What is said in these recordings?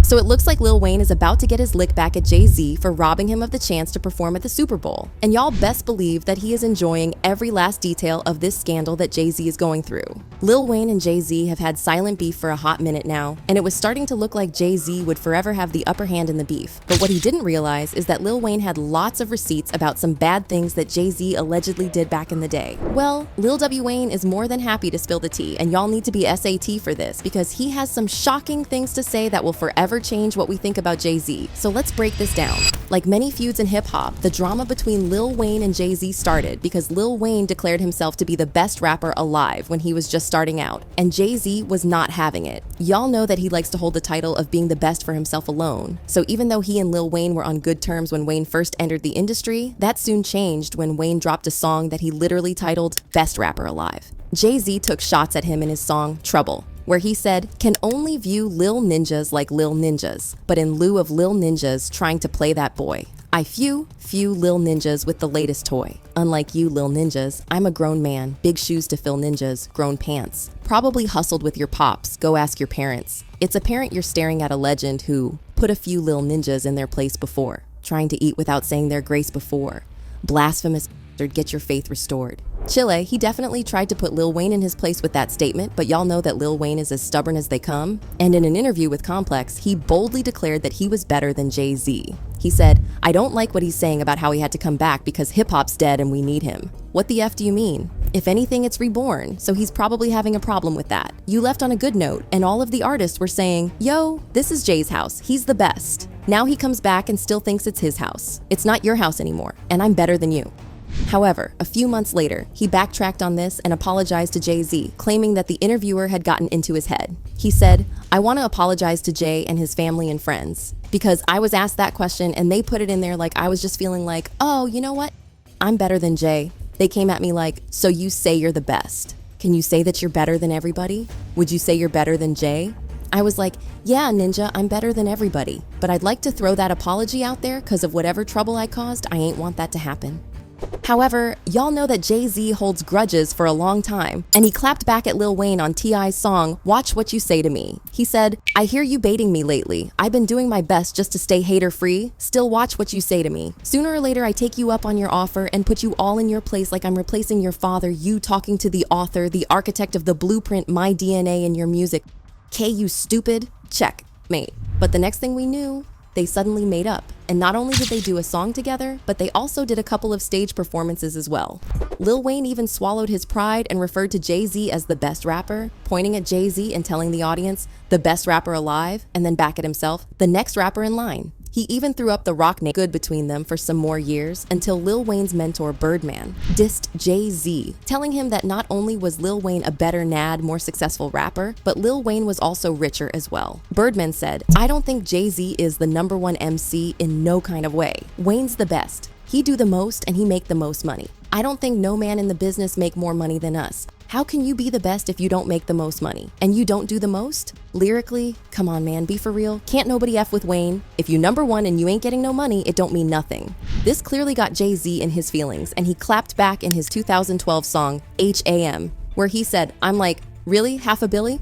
So it looks like Lil Wayne is about to get his lick back at Jay-Z for robbing him of the chance to perform at the Super Bowl. And y'all best believe that he is enjoying every last detail of this scandal that Jay-Z is going through. Lil Wayne and Jay-Z have had silent beef for a hot minute now, and it was starting to look like Jay-Z would forever have the upper hand in the beef. But what he didn't realize is that Lil Wayne had lots of receipts about some bad things that Jay-Z allegedly did back in the day. Well, Lil Wwayne is more than happy to spill the tea, and y'all need to be SAT for this because he has some shocking things to say that will forever change what we think about Jay-Z. So let's break this down. Like many feuds in hip-hop, the drama between Lil Wayne and Jay-Z started because Lil Wayne declared himself to be the best rapper alive when he was just starting out, and Jay-Z was not having it. Y'all know that he likes to hold the title of being the best for himself alone. So even though he and Lil Wayne were on good terms when Wayne first entered the industry, that soon changed when Wayne dropped a song that he literally titled Best Rapper Alive. Jay-Z took shots at him in his song Trouble, where he said, "Can only view lil ninjas like lil ninjas, but in lieu of lil ninjas trying to play that boy. I few lil ninjas with the latest toy. Unlike you lil ninjas, I'm a grown man, big shoes to fill ninjas, grown pants. Probably hustled with your pops, go ask your parents. It's apparent you're staring at a legend who put a few lil ninjas in their place before, trying to eat without saying their grace before. Blasphemous bastard, get your faith restored." Chile, he definitely tried to put Lil Wayne in his place with that statement, but y'all know that Lil Wayne is as stubborn as they come. And in an interview with Complex, he boldly declared that he was better than Jay-Z. He said, "I don't like what he's saying about how he had to come back because hip-hop's dead and we need him. What the F do you mean? If anything, it's reborn, so he's probably having a problem with that. You left on a good note, and all of the artists were saying, yo, this is Jay's house, he's the best. Now he comes back and still thinks it's his house. It's not your house anymore, and I'm better than you." However, a few months later, he backtracked on this and apologized to Jay-Z, claiming that the interviewer had gotten into his head. He said, "I want to apologize to Jay and his family and friends, because I was asked that question and they put it in there like I was just feeling like, oh, you know what? I'm better than Jay. They came at me like, so you say you're the best. Can you say that you're better than everybody? Would you say you're better than Jay?" I was like, yeah, Ninja, I'm better than everybody, but I'd like to throw that apology out there because of whatever trouble I caused, I ain't want that to happen. However, y'all know that Jay-Z holds grudges for a long time, and he clapped back at Lil Wayne on T.I.'s song, Watch What You Say to Me. He said, "I hear you baiting me lately. I've been doing my best just to stay hater-free. Still watch what you say to me. Sooner or later, I take you up on your offer and put you all in your place like I'm replacing your father, you talking to the author, the architect of the blueprint, my DNA in your music. K, you stupid? Check, mate." But the next thing we knew, they suddenly made up. And not only did they do a song together, but they also did a couple of stage performances as well. Lil Wayne even swallowed his pride and referred to Jay-Z as the best rapper, pointing at Jay-Z and telling the audience, the best rapper alive, and then back at himself, the next rapper in line. He even threw up the rock name good between them for some more years until Lil Wayne's mentor Birdman dissed Jay-Z, telling him that not only was Lil Wayne a better nad, more successful rapper, but Lil Wayne was also richer as well. Birdman said, "I don't think Jay-Z is the #1 MC in no kind of way. Wayne's the best. He do the most and he make the most money. I don't think no man in the business make more money than us. How can you be the best if you don't make the most money? And you don't do the most?" Lyrically, come on man, be for real. Can't nobody F with Wayne. If you #1 and you ain't getting no money, it don't mean nothing. This clearly got Jay-Z in his feelings, and he clapped back in his 2012 song, HAM, where he said, "I'm like, really? Half a billy?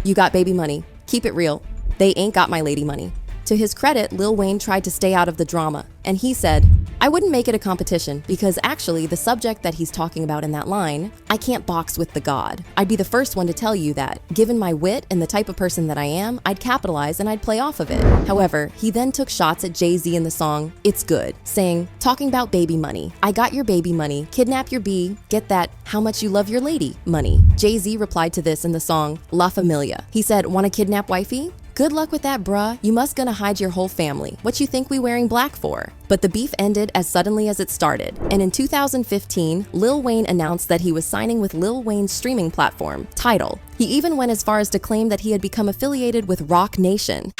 You got baby money. Keep it real. They ain't got my lady money." To his credit, Lil Wayne tried to stay out of the drama, and he said, "I wouldn't make it a competition because actually the subject that he's talking about in that line, I can't box with the god. I'd be the first one to tell you that, given my wit and the type of person that I am, I'd capitalize and I'd play off of it." However, he then took shots at Jay-Z in the song, It's Good, saying, "Talking about baby money. I got your baby money, kidnap your bee, get that how much you love your lady money." Jay-Z replied to this in the song, La Familia. He said, "Wanna kidnap wifey? Good luck with that, bruh. You must gonna hide your whole family. What you think we wearing black for?" But the beef ended as suddenly as it started. And in 2015, Lil Wayne announced that he was signing with Lil Wayne's streaming platform, Tidal. He even went as far as to claim that he had become affiliated with Rock Nation.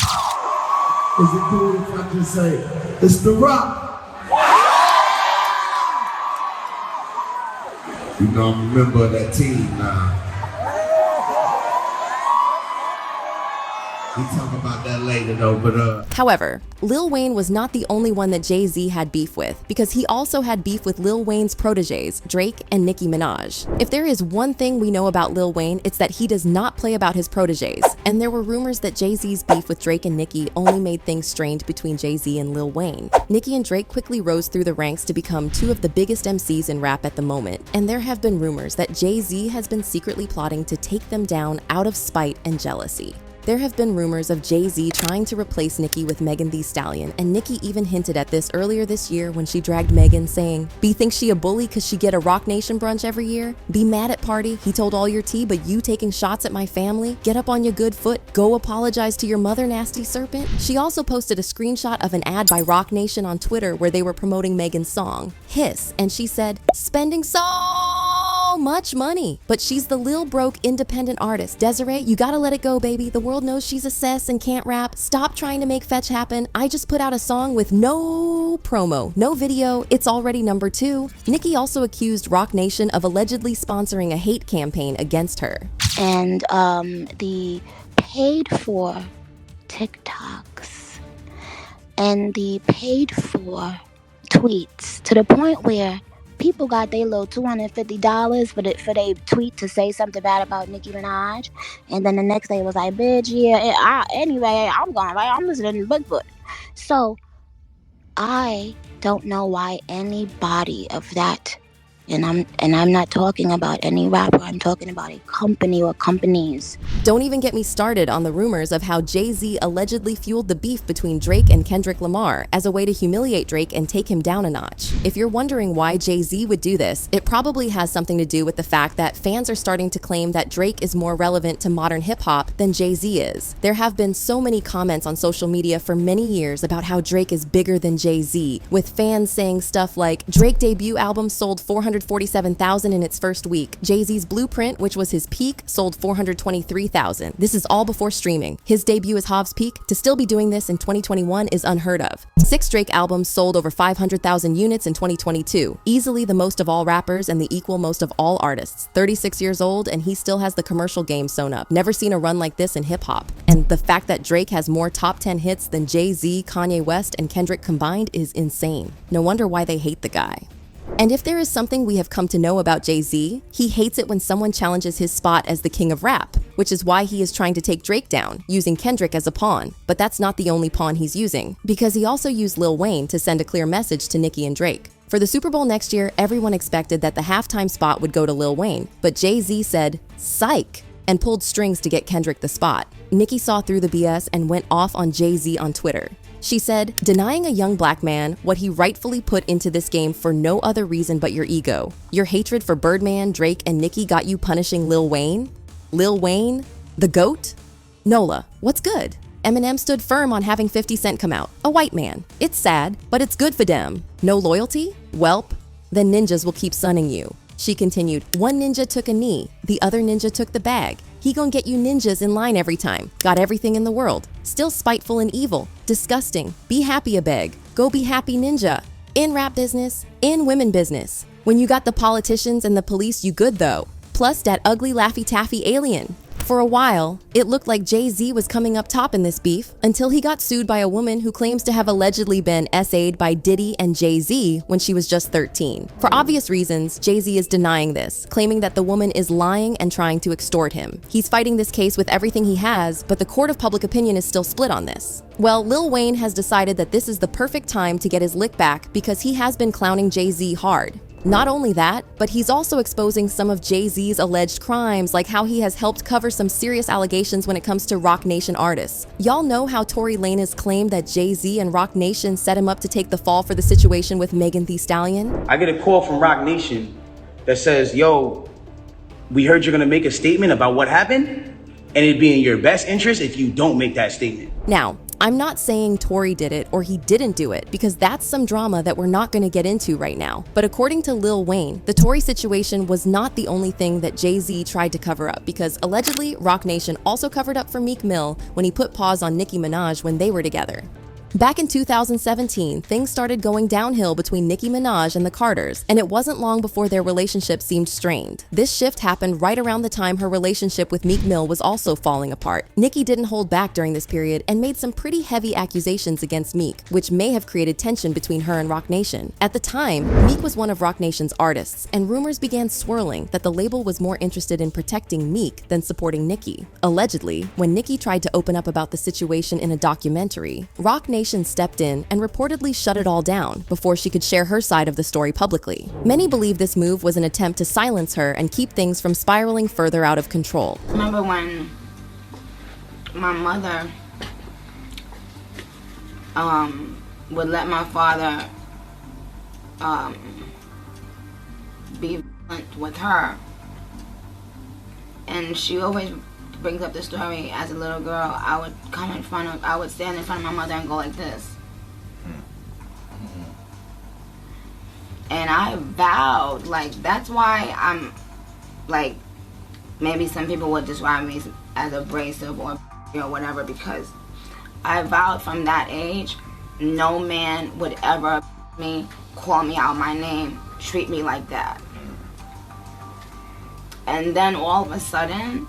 Is it cool if I just say, it's The Rock? You gonna remember that team now. We talk about that later though, but However, Lil Wayne was not the only one that Jay-Z had beef with, because he also had beef with Lil Wayne's proteges, Drake and Nicki Minaj. If there is one thing we know about Lil Wayne, it's that he does not play about his proteges, and there were rumors that Jay-Z's beef with Drake and Nicki only made things strained between Jay-Z and Lil Wayne. Nicki and Drake quickly rose through the ranks to become two of the biggest MCs in rap at the moment, and there have been rumors that Jay-Z has been secretly plotting to take them down out of spite and jealousy. There have been rumors of Jay-Z trying to replace Nicki with Megan Thee Stallion, and Nicki even hinted at this earlier this year when she dragged Megan, saying, "B think she a bully cause she get a Rock Nation brunch every year? Be mad at party, he told all your tea but you taking shots at my family? Get up on your good foot, go apologize to your mother, nasty serpent." She also posted a screenshot of an ad by Rock Nation on Twitter where they were promoting Megan's song, Hiss, and she said, "Spending so much money." But she's the lil broke independent artist. Desiree, you gotta let it go, baby. The world knows she's a cess and can't rap. Stop trying to make fetch happen. I just put out a song with no promo, no video. It's already #2. Nicki also accused Rock Nation of allegedly sponsoring a hate campaign against her. And the paid for TikToks and the paid for tweets, to the point where people got their little $250 for they tweet to say something bad about Nicki Minaj, and then the next day it was like, "Bitch, yeah, anyway, I'm listening to Bigfoot." So I don't know why anybody of that, and I'm not talking about any rapper, I'm talking about a company or companies. Don't even get me started on the rumors of how Jay-Z allegedly fueled the beef between Drake and Kendrick Lamar as a way to humiliate Drake and take him down a notch. If you're wondering why Jay-Z would do this, it probably has something to do with the fact that fans are starting to claim that Drake is more relevant to modern hip-hop than Jay-Z is. There have been so many comments on social media for many years about how Drake is bigger than Jay-Z, with fans saying stuff like, Drake debut album sold 447,000 in its first week. Jay-Z's Blueprint, which was his peak, sold 423,000. This is all before streaming. His debut is Hov's peak. To still be doing this in 2021 is unheard of. 6 Drake albums sold over 500,000 units in 2022. Easily the most of all rappers and the equal most of all artists. 36 years old and he still has the commercial game sewn up. Never seen a run like this in hip-hop. And the fact that Drake has more top 10 hits than Jay-Z, Kanye West, and Kendrick combined is insane. No wonder why they hate the guy. And if there is something we have come to know about Jay-Z, he hates it when someone challenges his spot as the king of rap, which is why he is trying to take Drake down, using Kendrick as a pawn. But that's not the only pawn he's using, because he also used Lil Wayne to send a clear message to Nicki and Drake. For the Super Bowl next year, everyone expected that the halftime spot would go to Lil Wayne, but Jay-Z said, "Psych," and pulled strings to get Kendrick the spot. Nicki saw through the BS and went off on Jay-Z on Twitter. She said, "Denying a young black man what he rightfully put into this game for no other reason but your ego. Your hatred for Birdman, Drake, and Nicki got you punishing Lil Wayne? Lil Wayne? The GOAT? Nola, what's good? Eminem stood firm on having 50 Cent come out, a white man. It's sad, but it's good for them. No loyalty? Welp, then ninjas will keep sunning you." She continued, "One ninja took a knee, the other ninja took the bag. He gon' get you ninjas in line every time. Got everything in the world. Still spiteful and evil. Disgusting. Be happy a beg. Go be happy ninja. In rap business, in women business. When you got the politicians and the police, you good though. Plus that ugly Laffy Taffy alien." For a while, it looked like Jay-Z was coming up top in this beef until he got sued by a woman who claims to have allegedly been SA'd by Diddy and Jay-Z when she was just 13. For obvious reasons, Jay-Z is denying this, claiming that the woman is lying and trying to extort him. He's fighting this case with everything he has, but the court of public opinion is still split on this. Well, Lil Wayne has decided that this is the perfect time to get his lick back because he has been clowning Jay-Z hard. Not only that, but he's also exposing some of Jay-Z's alleged crimes, like how he has helped cover some serious allegations when it comes to Rock Nation artists. Y'all know how Tory Lanez claimed that Jay-Z and Rock Nation set him up to take the fall for the situation with Megan Thee Stallion? I get a call from Rock Nation that says, "Yo, we heard you're gonna make a statement about what happened, and it'd be in your best interest if you don't make that statement." Now, I'm not saying Tory did it or he didn't do it, because that's some drama that we're not going to get into right now. But according to Lil Wayne, the Tory situation was not the only thing that Jay-Z tried to cover up, because allegedly Rock Nation also covered up for Meek Mill when he put pause on Nicki Minaj when they were together. Back in 2017, things started going downhill between Nicki Minaj and the Carters, and it wasn't long before their relationship seemed strained. This shift happened right around the time her relationship with Meek Mill was also falling apart. Nicki didn't hold back during this period and made some pretty heavy accusations against Meek, which may have created tension between her and Roc Nation. At the time, Meek was one of Roc Nation's artists, and rumors began swirling that the label was more interested in protecting Meek than supporting Nicki. Allegedly, when Nicki tried to open up about the situation in a documentary, Roc Nation stepped in and reportedly shut it all down before she could share her side of the story publicly. Many believe this move was an attempt to silence her and keep things from spiraling further out of control. Remember when my mother would let my father be violent with her, and she always brings up the story. As a little girl, I would stand in front of my mother and go like this. And I vowed, like, that's why I'm, like, maybe some people would describe me as abrasive or whatever, because I vowed from that age, no man would ever call me out my name, treat me like that. And then all of a sudden,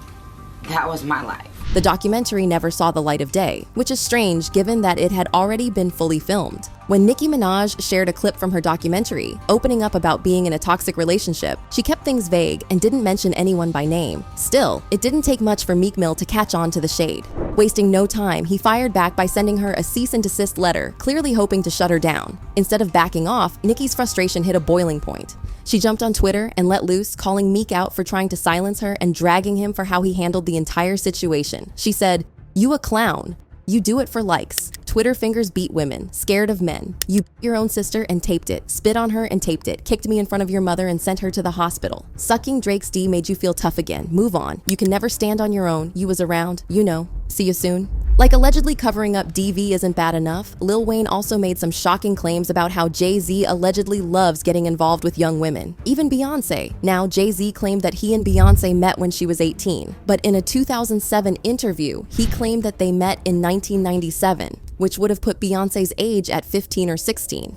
that was my life. The documentary never saw the light of day, which is strange given that it had already been fully filmed. When Nicki Minaj shared a clip from her documentary, opening up about being in a toxic relationship, she kept things vague and didn't mention anyone by name. Still, it didn't take much for Meek Mill to catch on to the shade. Wasting no time, he fired back by sending her a cease and desist letter, clearly hoping to shut her down. Instead of backing off, Nicki's frustration hit a boiling point. She jumped on Twitter and let loose, calling Meek out for trying to silence her and dragging him for how he handled the entire situation. She said, "You a clown. You do it for likes. Twitter fingers beat women, scared of men. You beat your own sister and taped it, spit on her and taped it, kicked me in front of your mother and sent her to the hospital. Sucking Drake's D made you feel tough again. Move on. You can never stand on your own. You was around. You know. See you soon." Like allegedly covering up DV isn't bad enough, Lil Wayne also made some shocking claims about how Jay-Z allegedly loves getting involved with young women. Even Beyonce. Now, Jay-Z claimed that he and Beyonce met when she was 18. But in a 2007 interview, he claimed that they met in 1997, which would have put Beyonce's age at 15 or 16.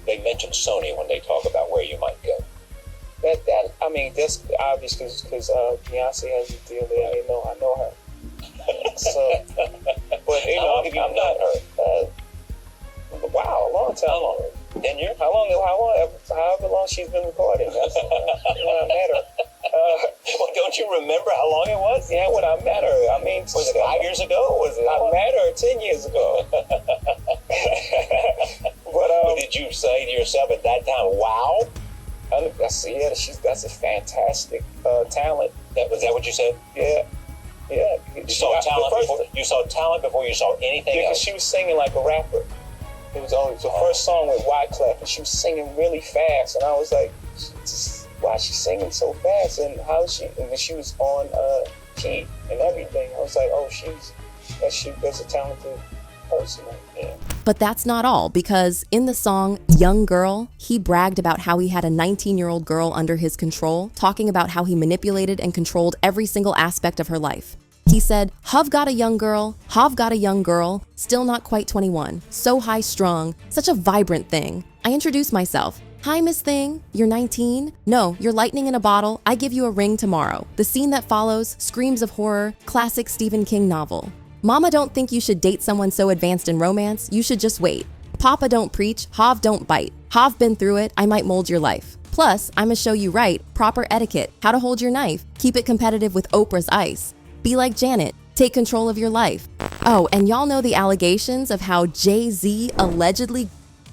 They mention Sony when they talk about where you might go. I mean, that's obvious because Beyonce has a deal there. I know her. So, but How long have you known her? Wow, a long time. How long? 10 years? However long she's been recording. That's when I met her. Well, don't you remember how long it was? Yeah, when I met her. I mean, Was it 5 years ago? Was it? I met her 10 years ago. But did you say to yourself at that time, "Wow"? That's a fantastic talent. Was that what you said? Yeah. You saw talent before you saw anything because else. she was singing like a rapper. It was the first song with Wyclef, and she was singing really fast, and I was like, why is she singing so fast? And how is she? And then she was on key and everything. I was like, oh, that's a talented person. Yeah. But that's not all, because in the song Young Girl, he bragged about how he had a 19-year-old girl under his control, talking about how he manipulated and controlled every single aspect of her life. He said, "Hav got a young girl, still not quite 21, so high strung, such a vibrant thing. I introduce myself. Hi, Miss Thing, you're 19? No, you're lightning in a bottle. I give you a ring tomorrow." The scene that follows screams of horror, classic Stephen King novel. Mama don't think you should date someone so advanced in romance, you should just wait. Papa don't preach, Hav don't bite. Hav been through it, I might mold your life. Plus, I'ma show you right, proper etiquette, how to hold your knife, keep it competitive with Oprah's ice. Be like Janet, take control of your life. Oh, and y'all know the allegations of how Jay-Z allegedly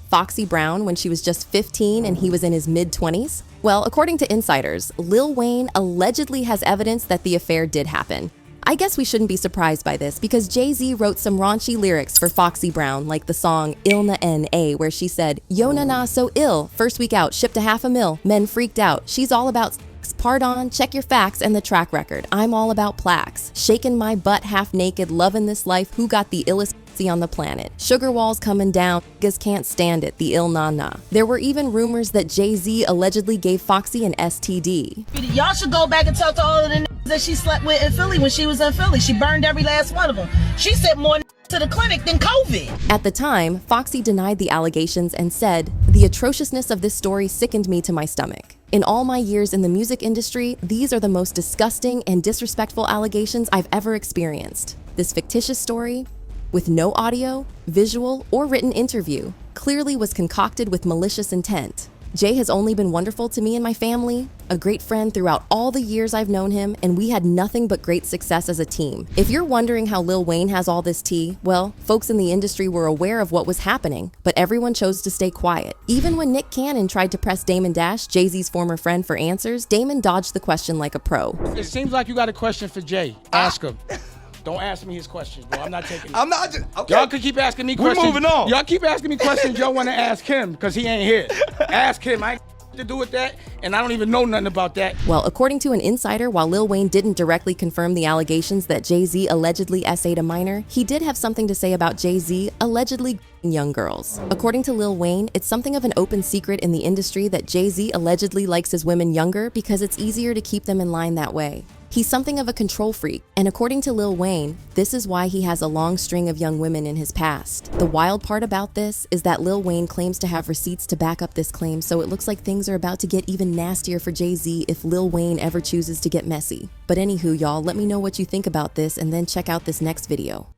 Foxy Brown when she was just 15 and he was in his mid-20s? Well, according to insiders, Lil Wayne allegedly has evidence that the affair did happen. I guess we shouldn't be surprised by this because Jay-Z wrote some raunchy lyrics for Foxy Brown, like the song Illna N.A., where she said, "Yo na na so ill, first week out, shipped a $500,000, men freaked out, she's all about sex, pardon, check your facts and the track record, I'm all about plaques, shaking my butt half naked, loving this life, who got the illest on the planet, sugar walls coming down, niggas can't stand it, the ill na na." There were even rumors that Jay-Z allegedly gave Foxy an STD. Y'all should go back and talk to all of the niggas that she slept with in Philly when she was in Philly. She burned every last one of them. She said more to the clinic than COVID. At the time, Foxy denied the allegations and said, "The atrociousness of this story sickened me to my stomach. In all my years in the music industry, these are the most disgusting and disrespectful allegations I've ever experienced. This fictitious story, with no audio, visual, or written interview, clearly was concocted with malicious intent. Jay has only been wonderful to me and my family, a great friend throughout all the years I've known him, and we had nothing but great success as a team. If you're wondering how Lil Wayne has all this tea, well, folks in the industry were aware of what was happening, but everyone chose to stay quiet. Even when Nick Cannon tried to press Damon Dash, Jay-Z's former friend, for answers, Damon dodged the question like a pro. It seems like you got a question for Jay. Ask him. Don't ask me his questions, bro. I'm not taking it. I'm not just, okay. Y'all could keep asking me questions. We're moving on. Y'all keep asking me questions y'all want to ask him, because he ain't here. Ask him. I ain't to do with that, and I don't even know nothing about that. Well, according to an insider, while Lil Wayne didn't directly confirm the allegations that Jay-Z allegedly essayed a minor, he did have something to say about Jay-Z allegedly young girls. According to Lil Wayne, it's something of an open secret in the industry that Jay-Z allegedly likes his women younger because it's easier to keep them in line that way. He's something of a control freak, and according to Lil Wayne, this is why he has a long string of young women in his past. The wild part about this is that Lil Wayne claims to have receipts to back up this claim, so it looks like things are about to get even nastier for Jay-Z if Lil Wayne ever chooses to get messy. But anywho, y'all, let me know what you think about this and then check out this next video.